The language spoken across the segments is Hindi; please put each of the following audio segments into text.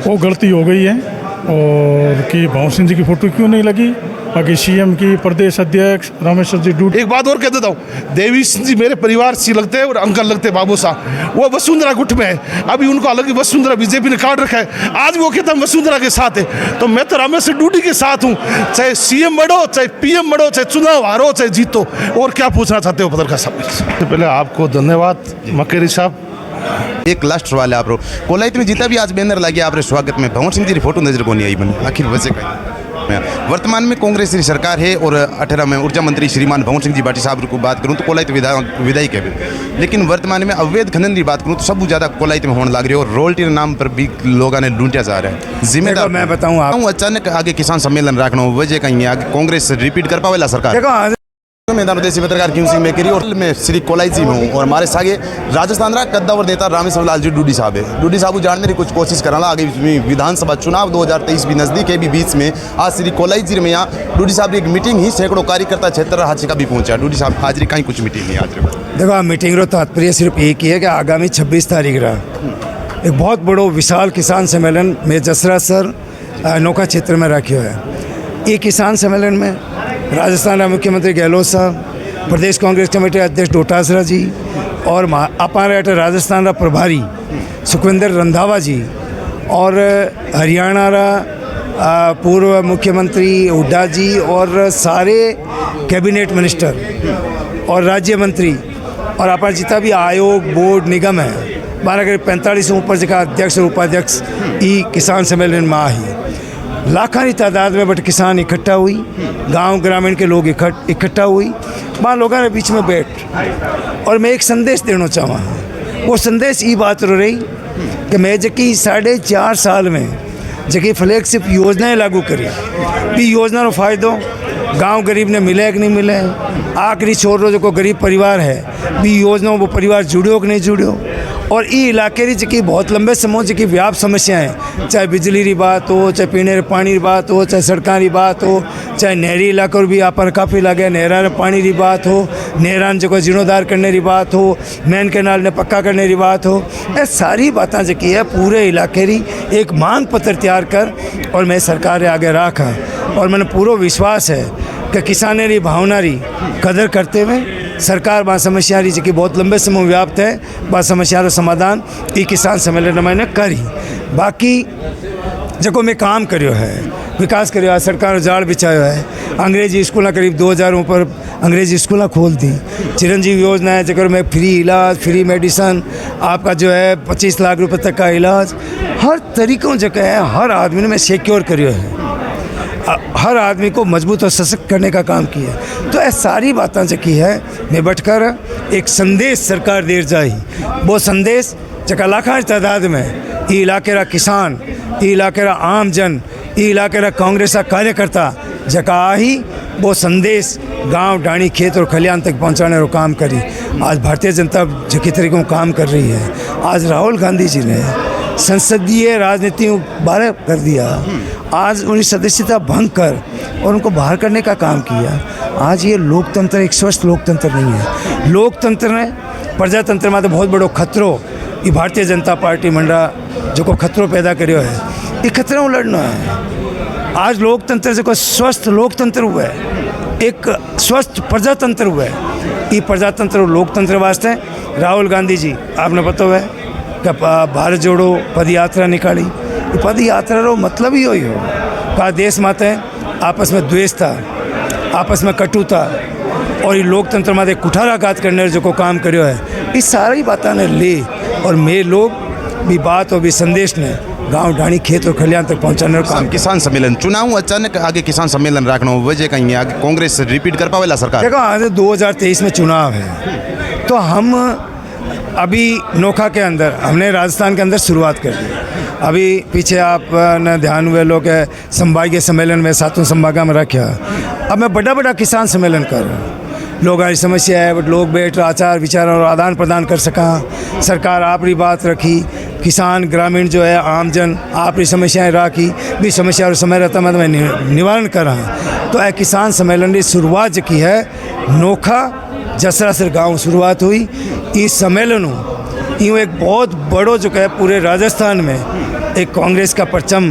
वो गलती हो गई है। और कि भवन सिंह जी की फ़ोटो क्यों नहीं लगी, बाकी सीएम की, प्रदेश अध्यक्ष रामेश्वर जी डूड। एक बात और कह देता हूँ, देवी सिंह जी मेरे परिवार से लगते हैं और अंकल लगते हैं बाबू साहब। वो वसुंधरा गुट में है, अभी उनको अलग वसुंधरा बीजेपी ने काट रखा है। आज वो कहता है वसुंधरा के साथ है, तो मैं तो रामेश्वर डूडी के साथ हूँ। चाहे सीएम बढ़ो, चाहे पीएम बढ़ो, चाहे चुनाव हारो, चाहे जीतो। और क्या पूछना चाहते हो पत्रकार साहब? सबसे पहले आपको धन्यवाद मकेरी साहब। एक लास्ट सवाल है, आप कोलाइत में जीता भी आज बैनर लगे आप स्वागत में, भवन सिंह जी की फोटो नजर को नहीं आई बने, आखिर वजह क्या? वर्तमान में कांग्रेस की सरकार है और 18 में ऊर्जा मंत्री श्रीमान भवन सिंह जी बाटी साहब को बात करूं तो कोलाइत विधायक है, लेकिन वर्तमान में अवैध खनन की बात करूं तो सब ज्यादा कोलाइत में होने लग रही है और रॉयल्टी के नाम पर भी लोगों ने लूटा जा रहा है। जिम्मेदार मैं बताऊं आप अचानक आगे किसान सम्मेलन रखना वजह कहीं आगे कांग्रेस रिपीट कर पावेला सरकार? मैदान देसी पत्रकार क्यों सिंह मेकरी और मैं श्री कोलाई जी में हूँ और हमारे सागे राजस्थान का कद्दावर नेता रामेश्वर लाल जी डूडी साहब है। डूडी साहब को जानने की कुछ कोशिश कराना, आगे विधानसभा चुनाव 2023 भी नजदीक है भी बीच में। आज श्री कोलाई जी में यहाँ डूडी साहब की एक मीटिंग ही, सैकड़ों कार्यकर्ता क्षेत्र हाथी का भी पहुंचा। डूडी साहब हाजिरी कहीं कुछ मीटिंग नहीं आज देखो, मीटिंग रो तात्पर्य सिर्फ एक ही है कि आगामी 26 तारीख रहा एक बहुत बड़ो विशाल किसान सम्मेलन में जसरा सर नौका क्षेत्र में रखियो है। ये किसान सम्मेलन में राजस्थान के मुख्यमंत्री गहलोत साहब, प्रदेश कांग्रेस कमेटी अध्यक्ष डोटासरा जी और अपार राजस्थान का प्रभारी सुखविंदर रंधावा जी और हरियाणा का पूर्व मुख्यमंत्री हुड्डा जी और सारे कैबिनेट मिनिस्टर और राज्य मंत्री और अपार जितना भी आयोग बोर्ड निगम है 12 से ऊपर जगह अध्यक्ष और उपाध्यक्ष ई किसान सम्मेलन में आई लाखों की तादाद में बट किसान इकट्ठा हुई, गांव ग्रामीण के लोग इकट्ठा हुई, वहाँ लोगों के बीच में बैठ और मैं एक संदेश देना चाहूँ। वो संदेश ये बात रो रही कि मैं जबकि 4.5 साल में जबकि फ्लैगशिप योजनाएं लागू करी भी योजना रो फायदो गांव गरीब ने मिले कि नहीं मिले, आखिरी छोर रो जो गरीब परिवार है भी योजना वो परिवार जुड़ो कि नहीं जुड़ो, और ये इलाके की जी बहुत लंबे समय जी व्याप समस्याएं, चाहे बिजली की बात हो, चाहे पीने के पानी की बात हो, चाहे सड़कों की बात हो, चाहे नहरी इलाकों भी आप काफ़ी लगे नहरा पानी की बात हो, नहरा जो जीर्णोद्धार करने की बात हो, मेन कैनाल ने पक्का करने की बात हो, ये सारी बातें जी है पूरे इलाके की एक मांग पत्र तैयार कर और मैं सरकार के आगे रखा और मैंने पूरा विश्वास है कि किसाने की भावना की कदर करते हुए सरकार वहाँ समस्या रही जी बहुत लंबे समय व्याप्त है वह समस्या का समाधान ये किसान सम्मेलन मैंने करी। बाकी जो मैं काम करो है विकास करो है, सरकार जाड़ बिछायो है, अंग्रेजी स्कूल करीब 2000 ऊपर अंग्रेजी स्कूल खोल दी, चिरंजीवी योजना है जगह में फ्री इलाज, फ्री मेडिसन, आपका जो है 25 लाख रुपए तक का इलाज, हर तरीक़ों जगह है हर आदमी ने मैं सिक्योर करियो है, हर आदमी को मजबूत और सशक्त करने का काम किया। तो ये सारी बातें जो की है मैं बैठकर एक संदेश सरकार देर जाई, वो संदेश जगह लाखों तादाद में ये इलाके का किसान, ये इलाके का आम जन, ये इलाके का कांग्रेस का कार्यकर्ता जगह ही वो संदेश गांव डाणी खेत और खलियान तक पहुंचाने का काम करी। आज भारतीय जनता जकी तरीक़ों काम कर रही है। आज राहुल गांधी जी ने संसदीय राजनीति बाहर कर दिया, आज उनकी सदस्यता भंग कर और उनको बाहर करने का काम किया। आज ये लोकतंत्र एक स्वस्थ लोकतंत्र नहीं है। लोकतंत्र ने प्रजातंत्र में तो बहुत बड़ो खतरो ये भारतीय जनता पार्टी मंडा जो को खतरो पैदा करियो है, ये खतरों लड़ना है। आज लोकतंत्र जो स्वस्थ लोकतंत्र हुआ है, एक स्वस्थ प्रजातंत्र हुआ है। ये प्रजातंत्र और लोकतंत्र वास्ते राहुल गांधी जी आपने पता है कि भारत जोड़ो पद यात्रा निकाली। पद यात्रा रो मतलब ही हो का देश माते आपस में द्वेष था, आपस में कटुता और ये लोकतंत्र माते कुठाराघात करने जो को काम करियो है, ये सारी बातें ने ले और मैं लोग भी बात और भी संदेश ने गांव ढाणी खेत और खलियान तक पहुंचाने का काम। किसान सम्मेलन चुनाव अचानक आगे किसान सम्मेलन रखना वजह कहीं आगे कांग्रेस रिपीट कर पावेला सरकार? देखो आज 2023 में चुनाव है तो हम अभी नोखा के अंदर हमने राजस्थान के अंदर शुरुआत कर दी। अभी पीछे आप ने ध्यान हुए लोग संभागीय सम्मेलन में 7वें संभाग में रखा, अब मैं बड़ा किसान सम्मेलन कर रहा हूँ। लोग आज समस्या है बट लोग बैठ आचार विचार और आदान प्रदान कर सका, सरकार आपरी बात रखी, किसान ग्रामीण जो है आम जन आपरी समस्याएं रखी भी समस्या और समय रहता मैं निवारण कर रहा। तो यह किसान सम्मेलन की शुरुआत जो की है नोखा जसरा सिर गाँव शुरुआत हुई। इस सम्मेलन यूँ एक बहुत बड़ो जो है पूरे राजस्थान में एक कांग्रेस का परचम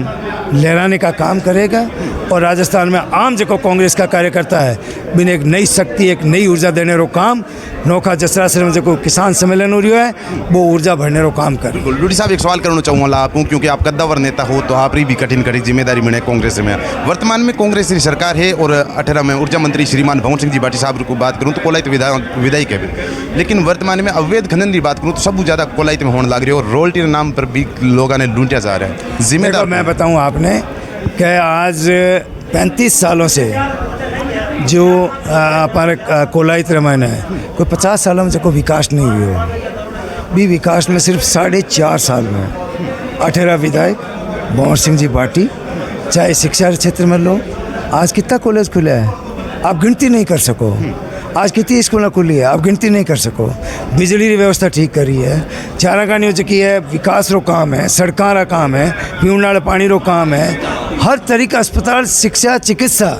लहराने का काम करेगा और राजस्थान में आम जो कांग्रेस का कार्यकर्ता है बिन एक नई शक्ति एक नई ऊर्जा देने रो काम नौखा जसरासर में जो किसान सम्मेलन हो रहा है वो ऊर्जा भरने रो काम करे। डूडी साहब एक सवाल करना चाहूँगा आपको क्योंकि आप कद्दावर नेता हो तो आप भी कठिन कड़ी जिम्मेदारी मिले कांग्रेस में। वर्तमान में कांग्रेस की सरकार है और 18 में ऊर्जा मंत्री श्रीमान भवन सिंह जी भाटी साहब को बात करूँ तो कोलायत विधायक है, लेकिन वर्तमान में अवैध खनन की बात करूँ तो सब ज़्यादा कोलायत में होने लग रही है और रॉयल्टी के नाम पर भी लोगों ने लूटा जा रहा है। जिम्मेदार मैं बताऊँ आपने कि आज 35 सालों से जो हमारे कोलायत रामायण है कोई 50 सालों में जो कोई विकास नहीं हुआ भी विकास में सिर्फ 4.5 साल में 18 विधायक भंवर सिंह जी भाटी चाहे शिक्षा क्षेत्र में लो आज कितना कॉलेज खुला है आप गिनती नहीं कर सको। आज कितनी स्कूलें खुली है आप गिनती नहीं कर सको। बिजली की व्यवस्था ठीक करी है चारागानी हो चुकी है विकास रो काम है सड़कों का काम है पीने वाले पानी रो काम है हर तरीका अस्पताल शिक्षा चिकित्सा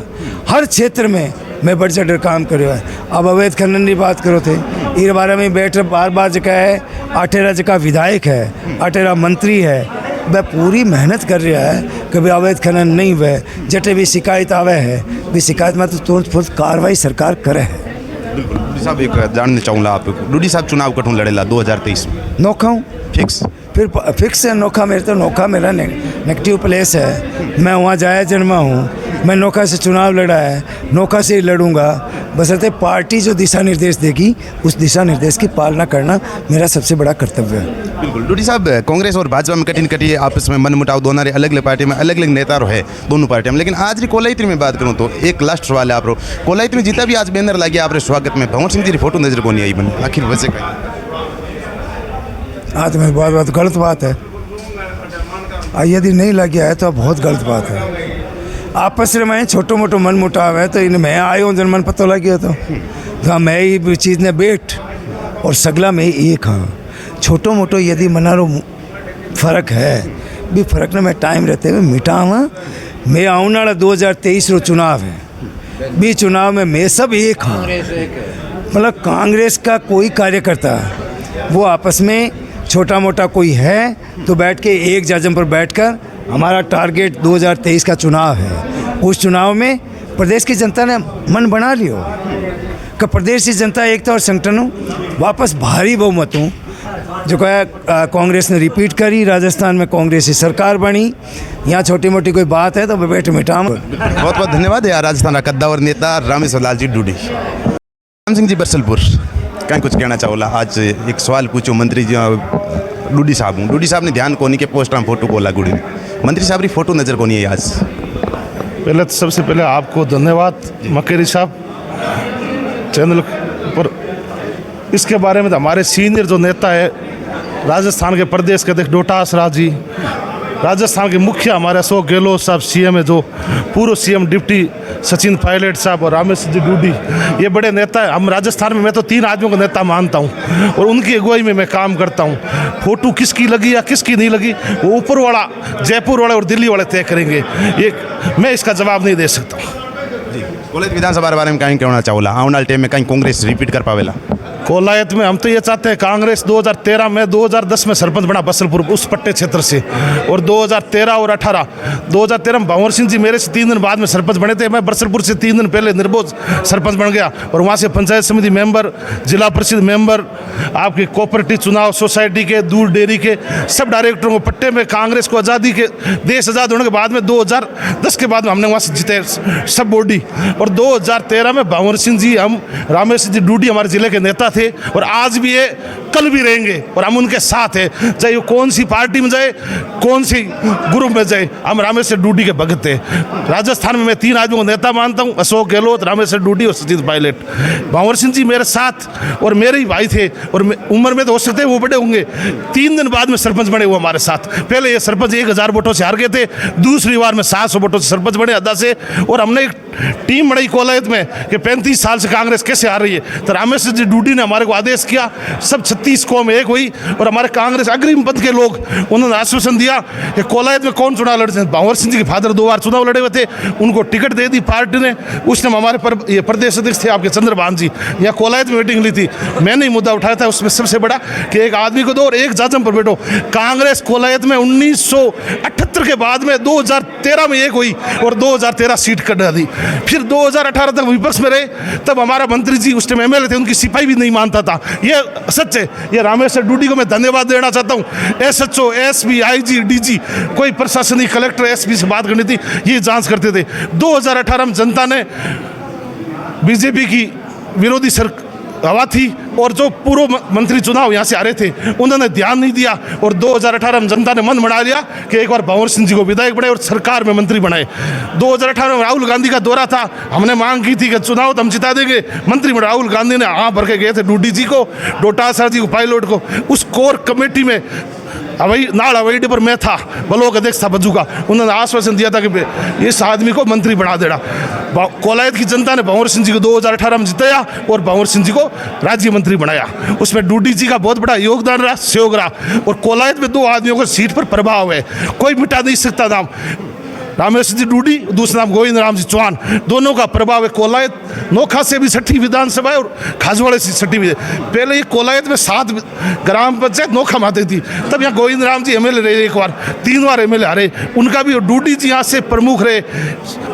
हर क्षेत्र में मैं बढ़ चढ़ काम करो है। अब अवैध खनन की बात करो थे इस बारे में बैठ बार बार जगह है 18 जगह विधायक है 18 मंत्री है वह पूरी मेहनत कर रहा है कि भाई अवैध खनन नहीं हुए जटे भी शिकायत आवे है भी शिकायत में तो तुरंत कार्रवाई सरकार करे है। बिल्कुल डूडी साहब एक जानना चाहूँगा आप डूडी साहब चुनाव कठूँ लड़ेला 2023 में नोखा हूँ फिक्स फिर फिक्स है नोखा मेरे तो नोखा मेरा नेगेटिव प्लेस है मैं वहाँ जाया जन्मा हूँ मैं नोखा से चुनाव लड़ा है नोखा से ही लड़ूंगा बशर्ते पार्टी जो दिशा निर्देश देगी उस दिशा निर्देश की पालना करना मेरा सबसे बड़ा कर्तव्य है। बिल्कुल डूडी साहब कांग्रेस और भाजपा में कठिन कटी आपस में मन मुटाव दोनों अलग अलग पार्टी में अलग अलग नेता है दोनों पार्टियों में, लेकिन आज की कोलायत में बात करूँ तो एक लास्ट सवाल है आप कोलायत में जितना भी आज बैनर लगे आप स्वागत में भंवर सिंह जी की फोटो नजर को नहीं आई बनी आखिर वजह का आज में बहुत गलत बात है यदि नहीं लग गया है तो बहुत गलत बात है। आपस में छोटो मोटो मन मुटाव है तो इन मैं आयो जन मन पता लग गया तो मैं ही चीज़ ने बैठ और सगला में एक हाँ छोटो मोटो यदि मनारो फर्क है भी फर्क ने मैं टाइम रहते हुए मिटावा मैं आने वाला 2023 रो चुनाव है भी चुनाव में मैं सब एक हाँ मतलब कांग्रेस का कोई कार्यकर्ता वो आपस में छोटा मोटा कोई है तो बैठ के एक जाजम पर बैठकर हमारा टारगेट 2023 का चुनाव है उस चुनाव में प्रदेश की जनता ने मन बना लियो कि प्रदेश की जनता एकता और संगठन वापस भारी बहुमत हूँ जो कहा कांग्रेस ने रिपीट करी राजस्थान में कांग्रेस की सरकार बनी यहाँ छोटी मोटी कोई बात है तो मैं बैठ मिटाऊँ। बहुत बहुत धन्यवाद यार राजस्थान का कद्दावर नेता रामेश्वर लाल जी डूडी। राम सिंह जी बरसलपुर कहीं कुछ कहना चाहोला आज एक सवाल पूछो मंत्री जी डूडी साहब हूँ डूडी साहब ने ध्यान कोनी के पोस्टर में फोटो बोला गुड़ी मंत्री साहब की फोटो नजर को नहीं है आज। पहले तो सबसे पहले आपको धन्यवाद मकेरी साहब चैनल पर इसके बारे में तो हमारे सीनियर जो नेता है राजस्थान के प्रदेश के अध्यक्ष डोटास राज जी राजस्थान के मुखिया हमारे अशोक गहलोत साहब सीएम है जो पूर्व सीएम डिप्टी सचिन पायलट साहब और रामेश्वर जी डूडी ये बड़े नेता है। हम राजस्थान में मैं तो 3 आदमियों को नेता मानता हूँ और उनकी अगुवाई में मैं काम करता हूँ। फोटो किसकी लगी या किसकी नहीं लगी वो ऊपर वाला जयपुर वाले और दिल्ली वाले तय करेंगे ये मैं इसका जवाब नहीं दे सकता। कोलायत विधानसभा के बारे में कहीं कहना चाहोला आने वाले टाइम में कहीं कांग्रेस रिपीट कर पावेला कोलायत में हम तो ये चाहते हैं कांग्रेस 2013 में 2010 में सरपंच बना बसलपुर उस पट्टे क्षेत्र से और 2013 और 2013 में भंवर सिंह जी मेरे से 3 दिन बाद में सरपंच बने थे। मैं बसलपुर से 3 दिन पहले निर्बोध सरपंच बन गया और वहाँ से पंचायत समिति मेंबर जिला परिषद मेंबर आपके कोऑपरेटिव चुनाव सोसाइटी के दूध डेयरी के सब डायरेक्टरों को पट्टे में कांग्रेस को आज़ादी के देश आज़ाद होने के बाद में 2010 के बाद में हमने वहाँ से जीते सब बॉडी और 2013 में भंवर सिंह जी हम रामेश्वर जी डूडी हमारे जिले के नेता थे और आज भी ये कल भी रहेंगे और हम उनके साथ हैं चाहे वो कौन सी पार्टी में जाए कौन सी ग्रुप में जाए हम रामेश्वर डूडी के भगत हैं। राजस्थान में मैं 3 आदमियों को नेता मानता हूँ अशोक गहलोत रामेश्वर डूडी और सचिन पायलट। भंवर सिंह जी मेरे साथ और मेरे ही भाई थे और उम्र में तो हो सकते हैं वो बड़े होंगे 3 दिन बाद में सरपंच बने वो हमारे साथ। पहले ये सरपंच 1000 वोटों से हार गए थे दूसरी बार में 700 वोटों से सरपंच बने अदा से और हमने एक टीम बनाई कोलायत में कि 35 साल से कांग्रेस कैसे आ रही है तो रामेश्वर जी डूडी ने हमारे को आदेश किया सब 32 कौम एक हुई और हमारे कांग्रेस अग्रिम पद के लोग उन्होंने आश्वासन दिया कि कोलायत में कौन चुनाव लड़ते हैं। भंवर सिंह जी के फादर 2 बार चुनाव लड़े हुए थे, उनको टिकट दे दी पार्टी ने। उस टाइम हमारे ये प्रदेश अध्यक्ष थे आपके चंद्रभान जी, यहाँ कोलायत में मीटिंग ली थी, मैंने ही मुद्दा उठाया था उसमें सबसे बड़ा कि एक आदमी को दो और एक जाजम पर बैठो। कांग्रेस कोलायत में 1978 के बाद में 2013 में एक हुई और 2013 सीट कट दी। फिर 2018 तक विपक्ष में रहे, तब हमारा मंत्री जी उस टाइम एमएलए थे, उनकी सिपाही भी नहीं मानता था। ये सच है। ये रामेश्वर डूडी को मैं धन्यवाद देना चाहता हूँ। एसएचओ, एसपी, आईजी, डीजी, कोई प्रशासनिक कलेक्टर, एसपी से बात करनी थी, ये जांच करते थे। 2018 में जनता ने बीजेपी की विरोधी हवा थी और जो पूर्व मंत्री चुनाव यहाँ से आ रहे थे उन्होंने ध्यान नहीं दिया और 2018 में जनता ने मन बना लिया कि एक बार भंवर सिंह जी को विधायक बनाए और सरकार में मंत्री बनाए। 2018 में राहुल गांधी का दौरा था, हमने मांग की थी कि चुनाव तो हम जिता देंगे, मंत्री में राहुल गांधी ने हाँ भर के गए थे डूडी जी को, डोटासरा जी को, पायलट को। उस कोर कमेटी में हवाई अड्डे पर मैं था, ब्लॉक अध्यक्ष था बज्जू का। उन्होंने आश्वासन दिया था कि इस आदमी को मंत्री बना देना। कोलायत की जनता ने भंवर सिंह जी को 2018 में जिताया और भंवर सिंह जी को राज्य मंत्री बनाया। उसमें डूडी जी का बहुत बड़ा योगदान रहा, सहयोग रहा। और कोलायत में 2 आदमियों को सीट पर प्रभाव है, कोई मिटा नहीं सकता नाम। रामेश्वर जी डूडी, दूसरा नाम गोविंद राम जी चौहान, दोनों का प्रभाव है। कोलायत नोखा से भी 6ठी विधानसभा है और खाजवाड़े से 6ठी विधानसभा। पहले ये कोलायत में 7 ग्राम पंचायत नोखा में आती थी, तब यहाँ गोविंद राम जी एमएलए रहे, एक बार 3 बार एमएलए हारे, उनका भी। डूडी जी यहाँ से प्रमुख रहे,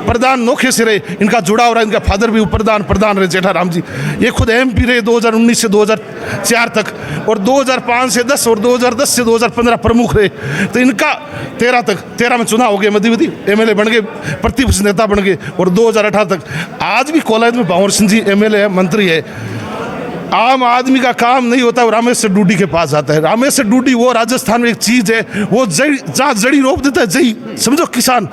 प्रधान नोखे से रहे, इनका जुड़ाव रहा। इनका फादर भी प्रधान रहे, जेठाराम जी। ये खुद एमपी रहे 2019 से 2004 तक और 2005 से 10 और 2010 से 2015 प्रमुख रहे। तो इनका 13 में चुनाव हो गया, मध्यवधि एमएलए बन गए, प्रतिपक्ष नेता बन गए और 2018 तक। आज भी कोलायत में भंवर सिंह जी एमएलए है, मंत्री है। आम आदमी का काम नहीं होता, वो रामेश्वर डूडी के पास आता है। रामेश्वर डूडी वो राजस्थान में एक चीज़ है, वो जहाँ जड़ी रोप देता है, जई समझो, किसान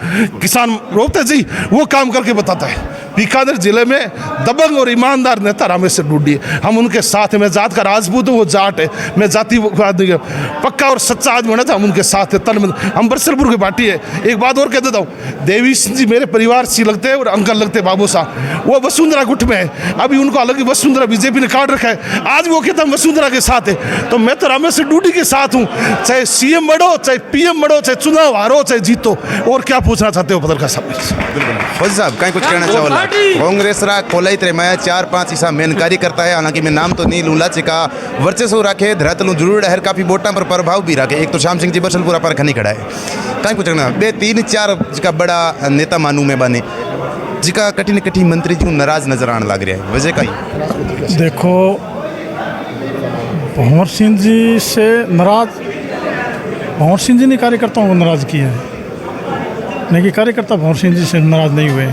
रोपता है जई, वो काम करके बताता है। बीकानेर जिले में दबंग और ईमानदार नेता रामेश्वर डूडी है, हम उनके साथ हैं। मैं जात का राजपूत हूँ, वो जाट है, मैं जाति आदमी पक्का और सच्चा आदमी होना था, हम उनके साथ है, तन मन। हम बरसलपुर की पार्टी है। एक बात और कह देता हूँ, देवी सिंह जी मेरे परिवार से लगते हैं और अंकल लगते बाबू साहब, वो वसुंधरा गुट में है। अभी उनको अलग वसुंधरा बीजेपी ने काट रखा है, आज वो कहता हम वसुंधरा के साथ है। तो मैं तो रामेश्वर डूडी के साथ हूँ, चाहे सीएम बढ़ो, चाहे पीएम बढ़ो, चाहे चुनाव हारो, चाहे जीतो। और क्या पूछना चाहते हो पत्रकार साहब? फौजी साहब कहीं कुछ कहना चाहो? कांग्रेस रा कोलायत रे मैं 4-5 ईसा मेन कार्यकर्ता है, हालांकि मैं नाम तो नहीं लूला चिका वर्चस्व रखे धरातलू जरूर है, काफी वोटा पर प्रभाव भी रखे। एक तो श्याम सिंह जी बरसलपुरा पर खनी खड़ा है, कहीं कुछ कहना 2-3-4 जिका बड़ा नेता मानू में बने, जिका कठिन मंत्री जी नाराज नजर आने लग रहा है, वजह कहीं? देखो, भंवर सिंह जी से नाराज, भंवर सिंह जी ने कार्यकर्ताओं को नाराज किया है, नहीं कि कार्यकर्ता भंवर सिंह जी से नाराज नहीं हुए।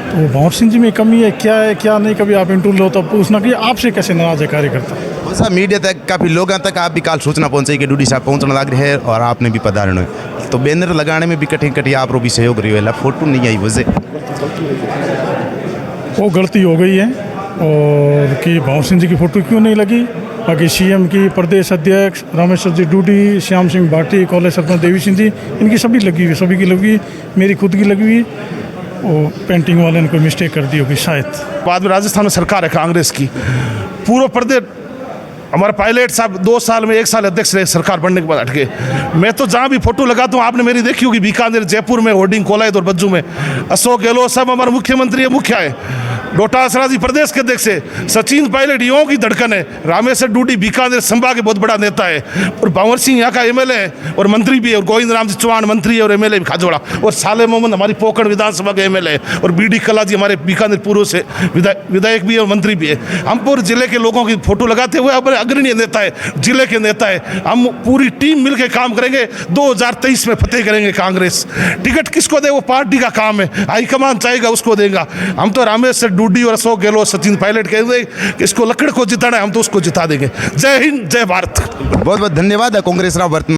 तो भंवर सिंह जी में कमी है, क्या नहीं, कभी आप इंटरव्यू लो तो पूछना कि आपसे कैसे नाराज है कार्यकर्ता। साहब मीडिया तक काफ़ी लोगों तक आप भी काल सूचना पहुंचाई कि डूडी साहब पहुंचने लग रहे हैं और आपने भी पधारण है, तो बैनर लगाने में भी कठिन आप भी सहयोग रही है, फोटो नहीं आई, वजह वो गलती हो गई है। और कि भंवर सिंह जी की फ़ोटो क्यों नहीं लगी, बाकी सीएम की, प्रदेश अध्यक्ष रामेश्वर जी डूडी, श्याम सिंह भाटी, कॉलेज सरपंच देवी सिंह जी, इनकी सभी लगी हुई, सभी की लगी हुई, मेरी खुद की लगी हुई। वो पेंटिंग वाले ने कोई मिस्टेक कर दी होगी शायद। बाद में राजस्थान में सरकार है कांग्रेस की, पूर्व प्रदेश हमारे पायलट साहब 2 साल में 1 साल अध्यक्ष रहे, सरकार बनने के बाद हट गए। मैं तो जहाँ भी फोटो लगाता हूँ, आपने मेरी देखी होगी, बीकानेर, जयपुर में होर्डिंग, कोलायत और बज्जू में। अशोक गहलोत साहब हमारे मुख्यमंत्री है, मुखिया है। डोटासरा जी प्रदेश के अध्यक्ष है। सचिन पायलट युवाओं की धड़कन है। रामेश्वर डूडी बीकानेर संभाग के बहुत बड़ा नेता है और भंवर सिंह यहाँ का एमएलए है और मंत्री भी है। और गोविंद राम जी चौहान मंत्री है और एमएलए भी खाजोड़ा। और साले मोहम्मद हमारी पोखर विधानसभा के एमएलए है और बीडी कला जी हमारे बीकानेर पूर्व से विधायक भी है और मंत्री भी है। हम पूरे जिले के लोगों की फोटो लगाते हुए अपने अग्रणीय नेता है, जिले के नेता है। हम पूरी टीम मिलकर काम करेंगे, 2023 में फतेह करेंगे कांग्रेस। टिकट किसको दे वो पार्टी का काम है, हाईकमान चाहेगा उसको देगा। हम तो रामेश्वर डूडी और अशोक गहलोत, सचिन पायलट कहेंगे कि इसको लकड़ को जिताना है, हम तो उसको जिता देंगे। जय हिंद, जय भारत। बहुत बहुत धन्यवाद कांग्रेस वर्तमान